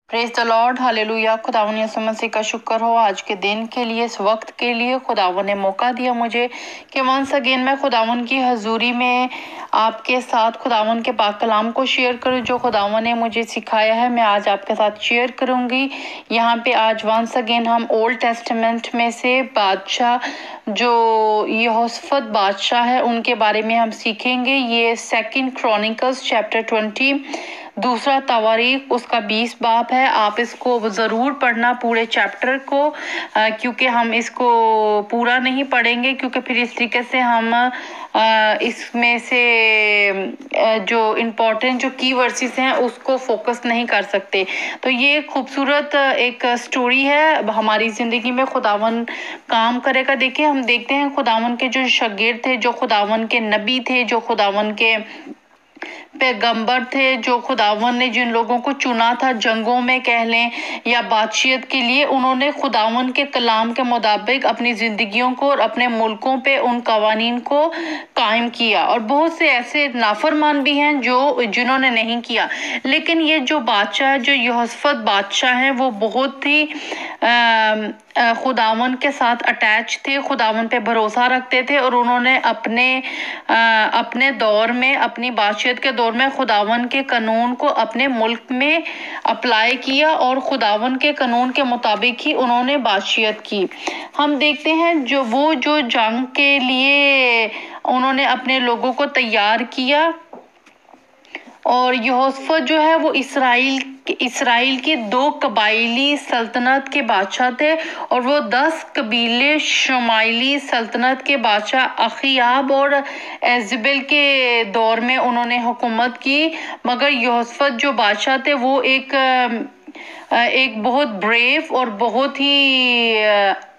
Praise the Lord, hallelujah. खुदावन यीशु मसीह का शुक्र हो आज के दिन के लिए, इस वक्त के लिए। खुदावन ने मौका दिया मुझे कि वंस अगेन मैं खुदावन की हजूरी में आपके साथ खुदावन के पाक कलाम को शेयर करूं। जो खुदावन ने मुझे सिखाया है मैं आज आपके साथ शेयर करूंगी। यहाँ पे आज वंस अगेन हम ओल्ड टेस्टामेंट में से बादशाह जो यहोशफत बादशाह है उनके बारे में हम सीखेंगे। ये सेकंड क्रॉनिकल्स चैप्टर 20 दूसरा तवारीख उसका 20 बाब है। आप इसको ज़रूर पढ़ना पूरे चैप्टर को, क्योंकि हम इसको पूरा नहीं पढ़ेंगे, क्योंकि फिर इस तरीके से हम इसमें से जो इम्पोर्टेंट जो की वर्सेस हैं उसको फोकस नहीं कर सकते। तो ये खूबसूरत एक स्टोरी है हमारी ज़िंदगी में। खुदावन काम करेगा। देखिए हम देखते हैं खुदावन के जो शागिर्द थे, जो खुदावन के नबी थे, जो खुदावन के पैगंबर थे, जो खुदावन ने जिन लोगों को चुना था जंगों में कह लें या बादशाहत के लिए, उन्होंने खुदावन के कलाम के मुताबिक अपनी जिंदगियों को और अपने मुल्कों पे उन कवानीन को कायम किया। और बहुत से ऐसे नाफरमान भी हैं जो जिन्होंने नहीं किया। लेकिन ये जो बादशाह जो यहोशफत बादशाह हैं वो बहुत ही खुदावन के साथ अटैच थे, खुदावन पे भरोसा रखते थे। और उन्होंने अपने दौर में, अपनी बादशाहत के दौर में खुदावन के कानून को अपने मुल्क में अप्लाई किया और खुदावन के कानून के मुताबिक ही उन्होंने बादशाहत की। हम देखते हैं जो जंग के लिए उन्होंने अपने लोगों को तैयार किया। और यहोशफत जो है वो इसराइल के 2 कबाइली सल्तनत के बादशाह थे, और वो 10 कबीले शुमाइली सल्तनत के बादशाह अखियाब और एजबेल के दौर में उन्होंने हुकूमत की। मगर यहोशफत जो बादशाह थे वो एक बहुत ब्रेव और बहुत ही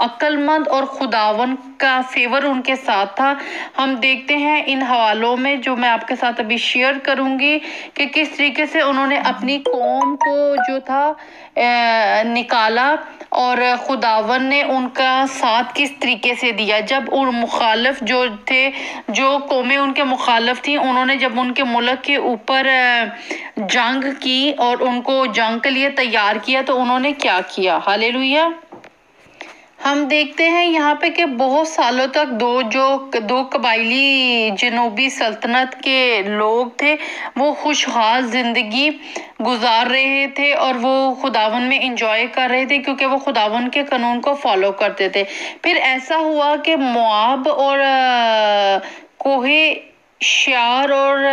अक्लमंद और खुदावन का फेवर उनके साथ था। हम देखते हैं इन हवालों में जो मैं आपके साथ अभी शेयर करूंगी कि किस तरीके से उन्होंने अपनी कौम को जो था निकाला और खुदावन ने उनका साथ किस तरीके से दिया। जब उन मुखालिफ जो थे, जो कौमें उनके मुखालिफ थी, उन्होंने जब उनके मुल्क के ऊपर जंग की और उनको जंग के लिए तैयार किया तो उन्होंने क्या किया। हालेलुया। हम देखते हैं यहाँ पे कि बहुत सालों तक दो कबाइली जनूबी सल्तनत के लोग थे, वो खुशहाल जिंदगी गुजार रहे थे और वो खुदावन में इंजॉय कर रहे थे, क्योंकि वो खुदावन के कानून को फॉलो करते थे। फिर ऐसा हुआ कि मोआब और कोहे शार और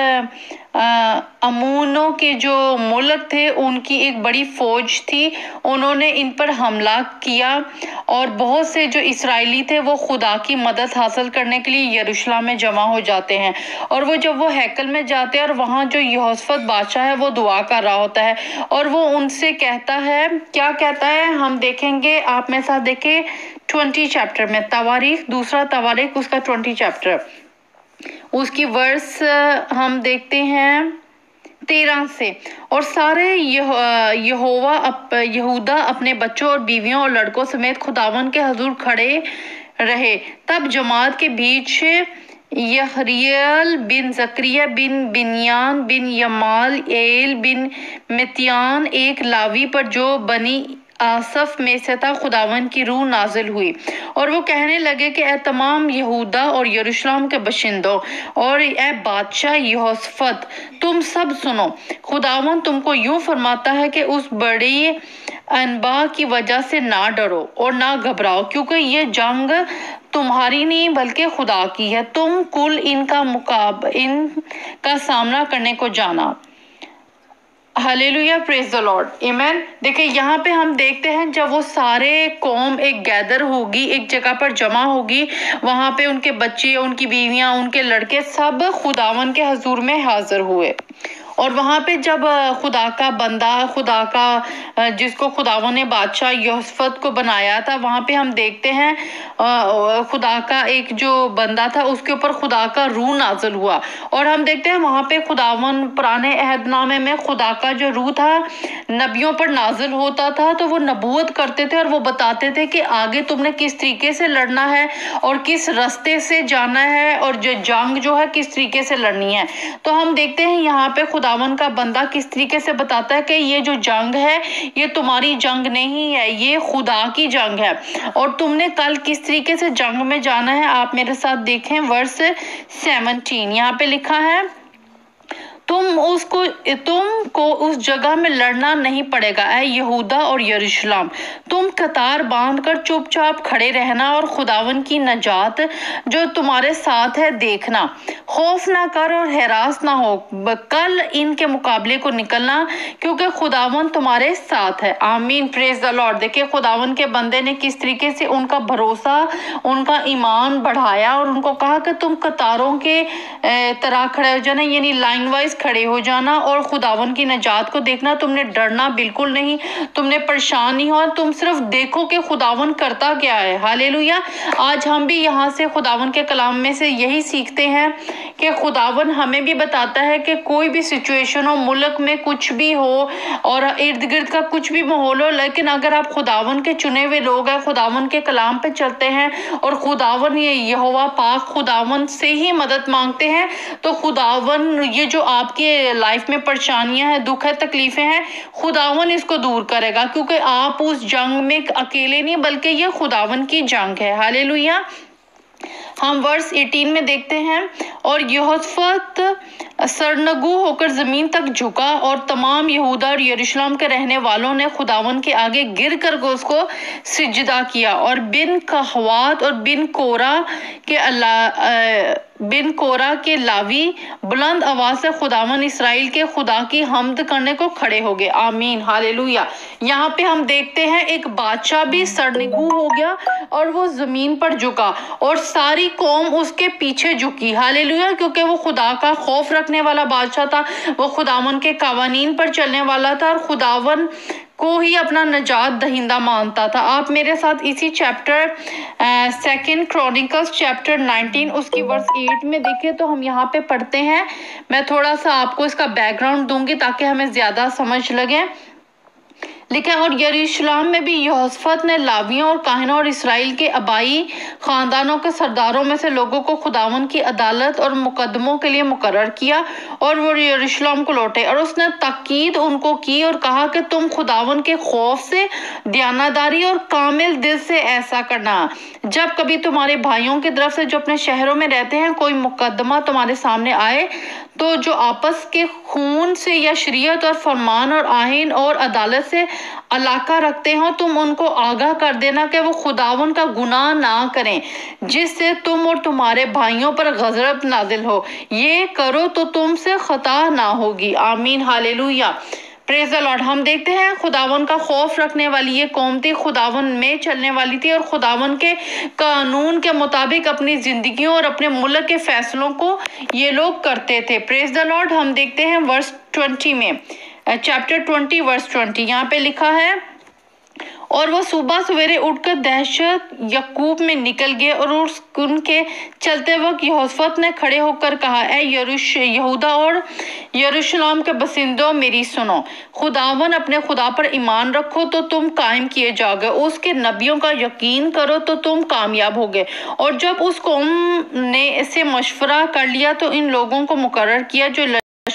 अमूनों के जो मुल्क थे उनकी एक बड़ी फौज थी। उन्होंने इन पर हमला किया और बहुत से जो इस्राएली थे वो खुदा की मदद हासिल करने के लिए यरूशलेम में जमा हो जाते हैं। और वो जब वो हैकल में जाते हैं और वहाँ जो यहोशफत बादशाह है वो दुआ कर रहा होता है और वो उनसे कहता है, क्या कहता है हम देखेंगे। आप मेरे साथ देखें 20 चैप्टर में, तवारीख दूसरा तवारीख उसका 20 चैप्टर, उसकी वर्स हम देखते हैं 13 से। और सारे यहूदा अपने बच्चों और बीवियों और लड़कों समेत खुदावन के हजूर खड़े रहे। तब जमात के बीच यहरियल बिन जकरिया बिन बिनयान बिन यमाल एल बिन मित्यान एक लावी पर जो बनी आसफ में से था खुदावन की रूह नाजिल हुई। और वो कहने लगे कि ए तमाम यहूदा और यरूशलेम के बशिंदों और ए बादशाह यहोशफत, तुम सब सुनो। खुदावन तुमको यूं फरमाता है कि उस बड़ी अनबा की वजह से ना डरो और ना घबराओ, क्योंकि ये जंग तुम्हारी नहीं बल्कि खुदा की है। तुम कुल इनका सामना करने को जाना। हालेलुया, प्रेज द लॉर्ड, आमेन। देखिए यहाँ पे हम देखते हैं जब वो सारे कौम एक गैदर होगी, एक जगह पर जमा होगी, वहां पे उनके बच्चे, उनकी बीवियां, उनके लड़के सब खुदावन के हजूर में हाजिर हुए। और वहां पे जब खुदा का बंदा, खुदा का जिसको खुदावन ने बादशाह यहोशफत को बनाया था, वहां पे हम देखते हैं खुदा का एक जो बंदा था उसके ऊपर खुदा का रूह नाजिल हुआ। और हम देखते हैं वहां पे खुदावन पुराने अहदनामे में खुदा का जो रूह था नबियों पर नाजिल होता था, तो वो नबूवत करते थे और वो बताते थे कि आगे तुमने किस तरीके से लड़ना है और किस रास्ते से जाना है और जो जंग जो है किस तरीके से लड़नी है। तो हम देखते हैं यहाँ पे खुदा खुदावन का बंदा किस तरीके से बताता है कि ये जो जंग है ये तुम्हारी जंग नहीं है, ये खुदा की जंग है और तुमने कल किस तरीके से जंग में जाना है। आप मेरे साथ देखें वर्स 17, यहाँ पे लिखा है तुमको उस जगह में लड़ना नहीं पड़ेगा ऐ यहूदा और यरूशलेम, तुम कतार बांध कर चुपचाप खड़े रहना और खुदावन की नजात जो तुम्हारे साथ है देखना। खौफ ना कर और हैरास ना हो, कल इनके मुकाबले को निकलना क्योंकि खुदावन तुम्हारे साथ है। आमीन, प्रेज द लॉर्ड। देखिए खुदावन के बंदे ने किस तरीके से उनका भरोसा, उनका ईमान बढ़ाया और उनको कहा कि तुम कतारों के तरह खड़े हो जाना, यानी लाइन वाइज खड़े हो जाना और खुदावन की नजात को देखना। तुमने डरना बिल्कुल नहीं, तुमने परेशान नहीं हो, तुम सिर्फ देखो कि खुदावन करता क्या है। हालेलुया। आज हम भी यहाँ से खुदावन के कलाम में से यही सीखते हैं कि खुदावन हमें भी बताता है कि कोई भी सिचुएशन हो, मुल्क में कुछ भी हो और इर्द गिर्द का कुछ भी माहौल हो, लेकिन अगर आप खुदावन के चुने हुए लोग हैं, खुदावन के कलाम पे चलते हैं और खुदावन ये यहोवा पाक खुदावन से ही मदद मांगते हैं, तो खुदावन ये जो आपके लाइफ में परेशानियां हैं, दुख है, तकलीफें हैं, खुदावन इसको दूर करेगा क्योंकि आप उस जंग में अकेले नहीं बल्कि ये खुदावन की जंग है। हालेलुया। हम वर्स 18 में देखते हैं और यहोशफत सरनगू होकर जमीन तक झुका और तमाम यहूदा और यरूशलेम के रहने वालों ने खुदावन के आगे गिर कर उसको सिजदा किया और बिन कहवात और बिन कोरा के लावी बुलंद आवाज से खुदावन इसराइल के खुदा की हम्द करने को खड़े हो गए। आमीन, हालेलुया। यहाँ पे हम देखते हैं एक बादशाह भी सरनिगू हो गया और वो जमीन पर झुका और सारी कौम उसके पीछे झुकी। हालेलुया, क्योंकि वो खुदा का खौफ रखने वाला बादशाह था, वो खुदावन के कवानीन पर चलने वाला था और खुदावन को ही अपना नजात दहिंदा मानता था। आप मेरे साथ इसी चैप्टर 2 क्रॉनिकल्स चैप्टर 19 उसकी वर्स 8 में देखें तो हम यहाँ पे पढ़ते हैं। मैं थोड़ा सा आपको इसका बैकग्राउंड दूंगी ताकि हमें ज्यादा समझ लगे। लिखा और यरूशलेम में भी यहोशफत ने लावियों और काहिनों और इसराइल के आबाई खानदानों के सरदारों में से लोगों को खुदावन की अदालत और मुकदमों के लिए मुकर्रर किया और वो यरूशलेम को लौटे और उसने ताकीद उनको की और कहा कि तुम खुदावन के खौफ से, दयानतदारी और कामिल दिल से ऐसा करना। जब कभी तुम्हारे भाइयों की तरफ से जो अपने शहरों में रहते हैं कोई मुकदमा तुम्हारे सामने आए तो जो आपस के खून से या शरीयत और फरमान और आईन और अदालत से अलाका रखते हो, तुम उनको आगाह कर देना कि वो खुदावन का गुनाह ना करें जिससे तुम और तुम्हारे भाइयों पर गजब नाजिल हो। ये करो तो तुमसे खता ना होगी। आमीन, हालेलुया, प्रेज द लॉर्ड। हम देखते हैं खुदावन का खौफ रखने वाली ये कौम थी, खुदावन में चलने वाली थी और खुदावन के कानून के मुताबिक अपनी जिंदगियों और अपने मुल्क के फैसलों को ये लोग करते थे। Praise the Lord. हम देखते हैं वर्स 20 में, चैप्टर 20 वर्स 20, यहाँ पे लिखा है और वो सुबह सवेरे उठकर दहशत यकूब में निकल गए और उनके चलते वक्त यहोशफत ने खड़े होकर कहा, ऐ यहूदा और यरूशलेम के बसिंदों मेरी सुनो, खुदावन अपने खुदा पर ईमान रखो तो तुम कायम किए जाओगे, उसके नबियों का यकीन करो तो तुम कामयाब होगे। और जब उस कौम ने इससे मशवरा कर लिया तो इन लोगों को मुकर्रर किया जो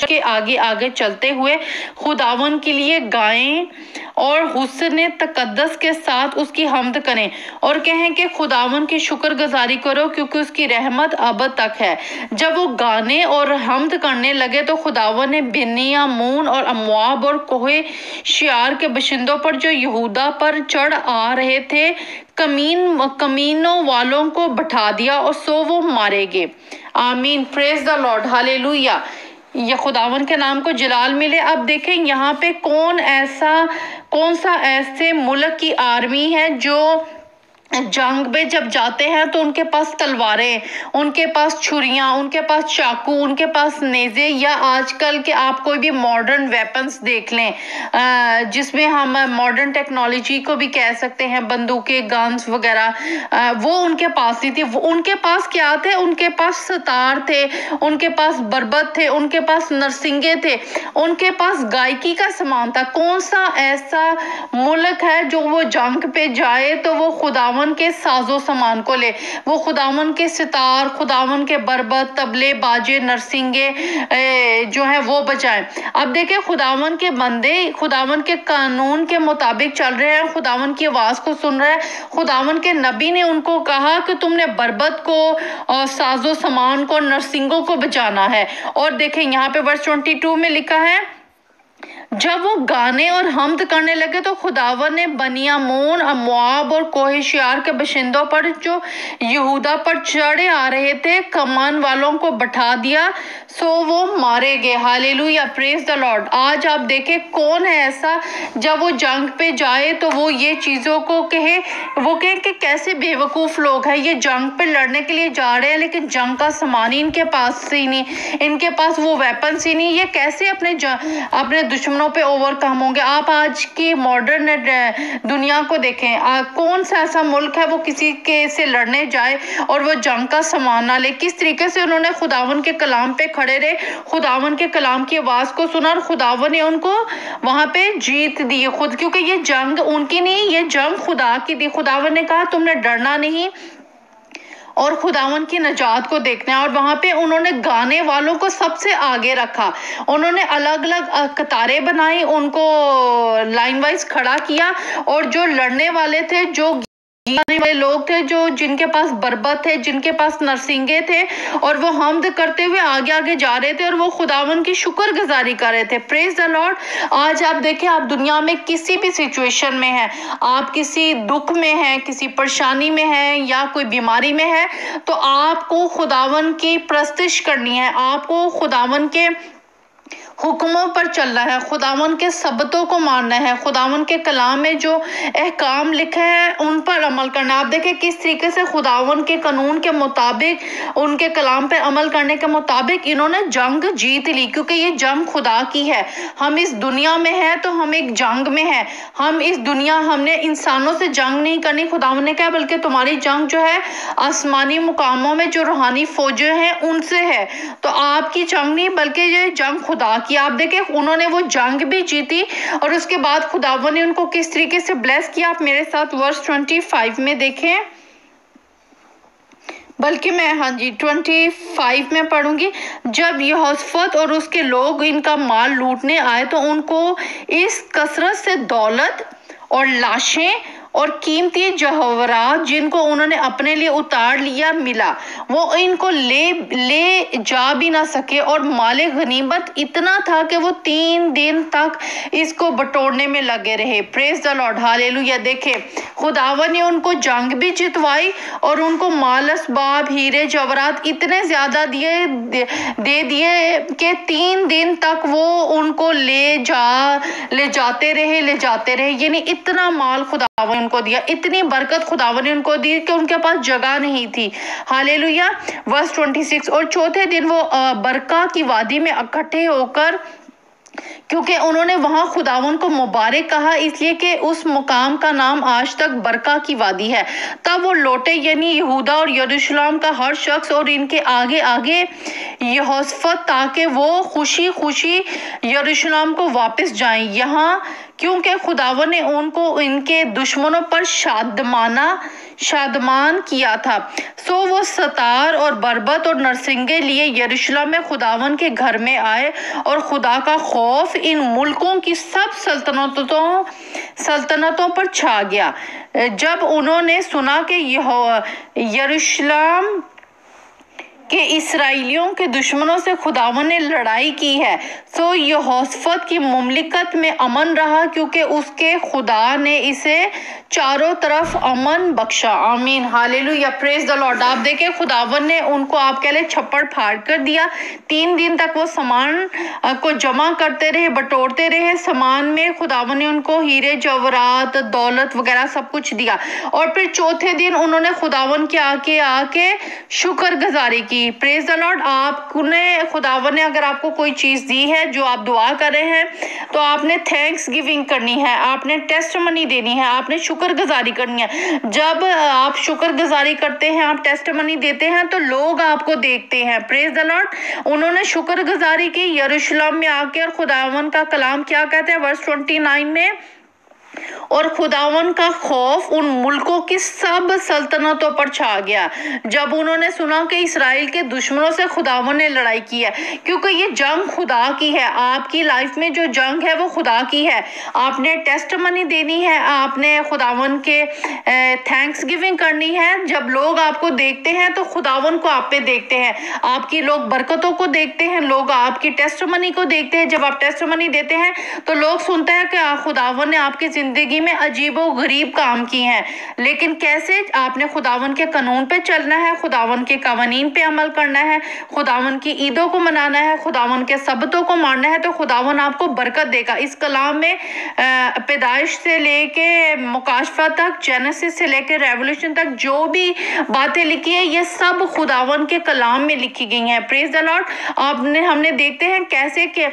के आगे आगे चलते हुए खुदावन के लिए गाएं और हुस्न तकद्दस के साथ उसकी हम्द करें और कहें कि खुदावन की शुक्रगुजारी करो क्योंकि उसकी रहमत अब तक है। जब वो गाने और हम्द करने लगे तो खुदावन ने बिन्यामीन और अमवाब और कोहे शियार के बशिंदों पर जो यहूदा पर चढ़ आ रहे थे कमीनों वालों को बैठा दिया और सो वो मारे गए। आमीन, प्रेज द लॉर्ड, हालेलुया। ये खुदावन के नाम को जलाल मिले। अब देखें यहाँ पे कौन सा ऐसे मुल्क की आर्मी है जो जंग में जब जाते हैं तो उनके पास तलवारें, उनके पास छुरियां, उनके पास चाकू, उनके पास नेज़े या आजकल के आप कोई भी मॉडर्न वेपन्स देख लें जिसमें हम मॉडर्न टेक्नोलॉजी को भी कह सकते हैं, बंदूकें, गन्स वगैरह, वो उनके पास नहीं थी। वो उनके पास क्या थे? उनके पास सतार थे, उनके पास बरबत थे, उनके पास नरसिंगे थे, उनके पास गायकी का सामान था। कौन सा ऐसा मुल्क है जो वो जंग पे जाए तो वो खुदावन खुदावन के साजो सामान को ले, वो खुदावन के सितार, खुदावन के बरबत, तबले, बाजे, नरसिंगे जो है वो बजाएं। अब देखिए खुदावन के बंदे खुदावन के कानून के मुताबिक चल रहे हैं, खुदावन की आवाज को सुन रहे हैं। खुदावन के नबी ने उनको कहा कि तुमने बरबत को और साजो सामान को, नरसिंगों को बजाना है। और देखें यहाँ पे वर्स 22 में लिखा है, जब वो गाने और हमद करने लगे तो खुदावन ने बनियामून, मोआब और कोहेशियार के बशिंदों पर जो यहूदा पर चढ़े आ रहे थे कमान वालों को बैठा दिया, सो वो मारे गए। Hallelujah, praise the Lord. आज आप देखें कौन है ऐसा जब वो जंग पे जाए तो वो ये चीजों को कहे, वो कहे कि कैसे बेवकूफ लोग हैं, ये जंग पे लड़ने के लिए जा रहे हैं लेकिन जंग का सामान ही इनके पास ही नहीं, इनके पास वो वेपन्स ही नहीं, ये कैसे अपने दुश्मनों पे ओवरकम होंगे। आप आज की मॉडर्न दुनिया को देखें, कौन सा ऐसा मुल्क है वो किसी के से लड़ने जाए और वो जंग का सामान ना ले। किस तरीके से उन्होंने खुदावन के कलाम पे खड़े रहे, खुदावन के कलाम की आवाज को सुना और खुदावन ने उनको वहां पे जीत दी खुद, क्योंकि ये जंग उनकी नहीं, ये जंग खुदा की थी। खुदावन ने कहा तुमने डरना नहीं और खुदावन की नजात को देखना है। और वहां पे उन्होंने गाने वालों को सबसे आगे रखा, उन्होंने अलग अलग कतारें बनाई, उनको लाइन वाइज खड़ा किया और जो लड़ने वाले थे, जो गाने वाले लोग थे, जो जिनके पास बरबत थे, जिनके पास नरसिंगे थे, और वो हमद करते हुए आगे आगे जा रहे थे और वो खुदावन की शुक्रगुजारी कर रहे थे। Praise the Lord. आज आप देखें, आप दुनिया में किसी भी सिचुएशन में हैं, आप किसी दुख में हैं, किसी परेशानी में हैं या कोई बीमारी में है, तो आपको खुदावन की प्रस्तिश करनी है, आपको खुदावन के हुक्मों पर चलना है, खुदावन के सबतों को मानना है, खुदावन के कलाम में जो अहकाम लिखे हैं उन पर अमल करना। आप देखें किस तरीके से खुदावन के कानून के मुताबिक, उनके कलाम पे अमल करने के मुताबिक इन्होंने जंग जीत ली, क्योंकि ये जंग खुदा की है। हम इस दुनिया में हैं तो हम एक जंग में हैं, हम इस दुनिया, हमने इंसानों से जंग नहीं करनी, खुदावन ने कहा, बल्कि तुम्हारी जंग जो है आसमानी मुकामों में जो रूहानी फौजें हैं उनसे है। तो आपकी जंग नहीं बल्कि ये जंग खुदा की। आप देखें उन्होंने वो जंग भी जीती और उसके बाद खुदावन ने उनको किस तरीके से ब्लेस किया। आप मेरे साथ वर्स 25 में देखें, बल्कि मैं 25 में पढ़ूंगी। जब यहोशाफात और उसके लोग इनका माल लूटने आए तो उनको इस कसरत से दौलत और लाशें और कीमती जवाहरात जिनको उन्होंने अपने लिए उतार लिया मिला, वो इनको ले जा भी ना सके। और माले गनीमत इतना था कि वो 3 दिन तक इसको बटोरने में लगे रहे। Praise the Lord, hallelujah. देखे खुदावन ने उनको जंग भी जितवाई और उनको माल असबाब, हीरे जवाहरात इतने ज्यादा दे दिए कि 3 दिन तक वो उनको ले जाते रहे, यानी इतना माल खुदावन उनको दिया, इतनी बरकत खुदावन ने उनको दी कि उनके पास जगह नहीं थी। हालेलुया। वर्स 26। और चौथे दिन वो बरका की वादी में इकट्ठे होकर, क्योंकि उन्होंने वहां खुदावन को मुबारक कहा, इसलिए कि उस मुकाम का नाम आज तक बरका की वादी है। तब वो लौटे, यानी यहूदा और यरूशलेम का हर शख्स और इनके आगे आगे यहोशाफात, ताकि वो खुशी खुशी यरूशलेम को वापस जाएं यहाँ, क्योंकि खुदावन ने उनको इनके दुश्मनों पर शादमान किया था। सो वो सतार और बरबत और नरसिंगे लिए यरूशलेम में खुदावन के घर में आए और खुदा का खौफ इन मुल्कों की सब सल्तनतों पर छा गया। जब उन्होंने सुना कि यरूशलेम कि इसराइलियों के दुश्मनों से खुदावन ने लड़ाई की है, सो यहोशाफात की मुमलिकत में अमन रहा, क्योंकि उसके खुदा ने इसे चारों तरफ अमन बख्शा। आमीन, हालेलुया, प्रेज द लॉर्ड। आप देखें खुदावन ने उनको आपके लिए छप्पड़ फाड़ कर दिया। 3 दिन तक वो सामान को जमा करते रहे, बटोरते रहे। सामान में खुदावन ने उनको हीरे जवाहरात, दौलत वगैरह सब कुछ दिया। और फिर चौथे दिन उन्होंने खुदावन के आके शुक्रगुजारी की। Praise the Lord. आपने खुदावन ने अगर आपको कोई चीज दी है, जो आप दुआ कर रहे हैं, तो आपने थैंक्स गिविंग करनी है, आपने टेस्टमनी देनी है, आपने शुक्रगुजारी करनी है। जब आप शुक्रगुजारी करते हैं, आप टेस्टमनी देते हैं, तो लोग आपको देखते हैं। Praise the Lord. उन्होंने शुक्रगुजारी की यरूशलेम में आके, और खुदावन का कलाम क्या कहते हैं वर्स 29 में, और खुदावन का खौफ उन मुल्कों की सब सल्तनतों पर छा गया जब उन्होंने सुना कि इसराइल के दुश्मनों से खुदावन ने लड़ाई की है, क्योंकि ये जंग खुदा की है। आपकी लाइफ में जो जंग है वो खुदा की है। आपने टेस्टमनी देनी है, आपने खुदावन के थैंक्स गिविंग करनी है। जब लोग आपको देखते हैं तो खुदावन को आप पे देखते हैं, आपकी लोग बरकतों को देखते हैं, लोग आपकी टेस्टमनी को देखते हैं। जब आप टेस्टमनी देते हैं तो लोग सुनते हैं कि खुदावन ने आपकी जिंदगी में अजीबो गरीब काम किए हैं। लेकिन कैसे? आपने खुदावन के कानून पे चलना है, खुदावन के कवानीन पे अमल करना है, खुदावन की ईदों को मनाना है, खुदावन के सबतों को मानना है, तो खुदावन आपको बरकत देगा। इस कलाम में पैदाइश से लेके मुकाशफा तक, जेनेसिस से लेके रेवोल्यूशन तक जो भी बातें लिखी है ये सब खुदावन के कलाम में लिखी गई हैं। Praise the Lord. हमने देखते हैं कैसे कि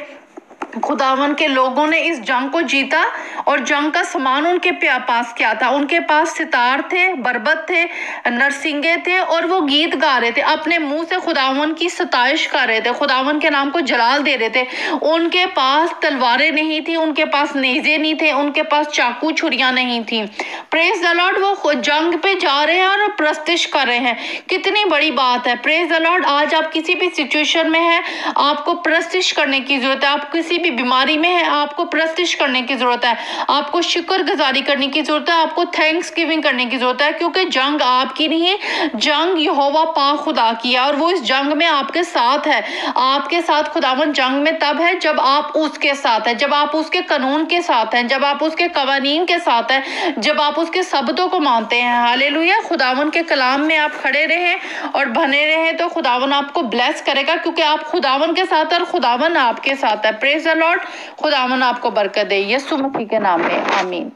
खुदावन के लोगों ने इस जंग को जीता और जंग का सामान उनके पास क्या था? उनके पास सितार थे, बरबत थे, नरसिंगे थे और वो गीत गा रहे थे, अपने मुंह से खुदावन की सताइश कर रहे थे, खुदावन के नाम को जलाल दे रहे थे। उनके पास तलवारें नहीं थी, उनके पास नेज़े नहीं थे, उनके पास चाकू छुरियां नहीं थी। Praise the Lord. वो जंग पे जा रहे हैं और प्रस्तिश कर रहे हैं। कितनी बड़ी बात है। Praise the Lord. आज आप किसी भी सिचुएशन में हैं, आपको प्रस्तिश करने की जरूरत है। आप किसी भी बीमारी में है, आपको प्रस्तिश करने की जरूरत है, आपको शुक्रगुजारी करने की जरूरत है, आपको थैंक्स गिविंग करने की जरूरत है, क्योंकि जंग आपकी नहीं है, जंग यहोवा पाक खुदा की है और वो इस जंग में आपके साथ है। आपके साथ खुदावन जंग में तब है जब आप उसके साथ है, जब आप उसके कानून के साथ हैं, जब आप उसके कवानीन के साथ हैं, जब आप उसके शब्दों को मानते हैं। हालेलुया। खुदावन के कलाम में आप खड़े रहें और बने रहें तो खुदावन आपको ब्लेस करेगा, क्योंकि आप खुदावन के साथ और खुदावन आपके साथ है। Praise the Lord. खुदावन आपको बरकत दे, यीशु मसीह के नाम में, आमीन।